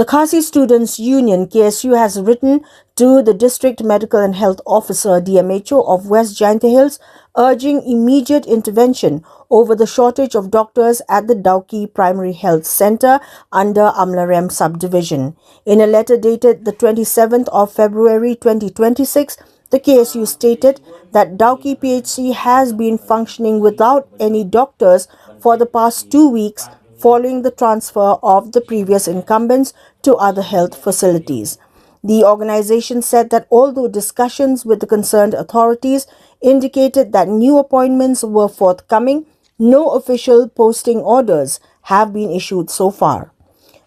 The Khasi Students' Union KSU has written to the District Medical and Health Officer Dmho of West Jaintia Hills urging immediate intervention over the shortage of doctors at the Dawki Primary Health Centre under Amlarem subdivision. In a letter dated the 27th of February 2026, the KSU stated that Dawki Phc has been functioning without any doctors for the past 2 weeks following the transfer of the previous incumbents to other health facilities. The organization said that although discussions with the concerned authorities indicated that new appointments were forthcoming, no official posting orders have been issued so far.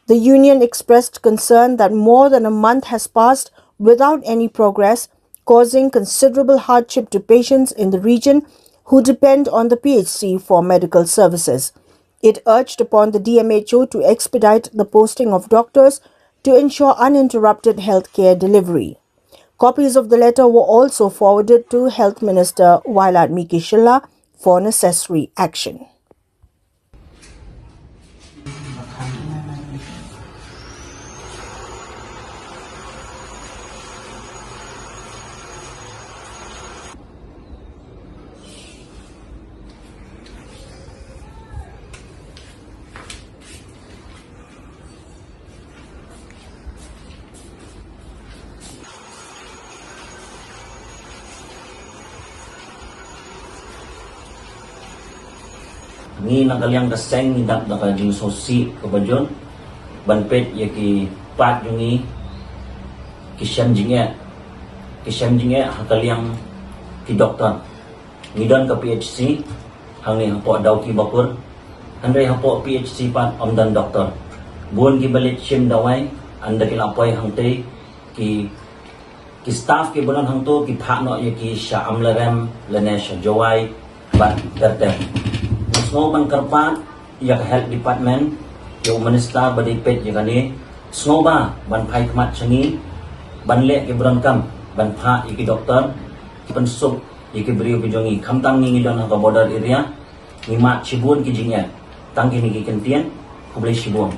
The union expressed concern that more than a month has passed without any progress, causing considerable hardship to patients in the region who depend on the PHC for medical services. It urged upon the Dmho to expedite the posting of doctors to ensure uninterrupted healthcare delivery. Copies of the letter were also forwarded to Health Minister Wailat Miki Shilla for necessary action. Ni nagalyang kaseng ni dak nakajing sosi kabajon banpet ya ki pat jungi kisam jinge hakalyang ki doktor ngidon ka PHC hangi hapo Dawki Bapur handai hapo PHC pat omdan doktor buon ki balit sim dawai anda ki lapoy hangte ki staff ki bonon hangto ki phano ya ki sha amlarem lanesh jawai bat tertem Snow ban karpat ya health department yung minister badipet ya kani snow ba ban pai kmat changi ban le ke bronkam ban pha iki doktor ki pensuk iki brio ki jongi khamtang ni don ka border area ni mat chibun ki jingya tang ki ni ki kentien kublai shibun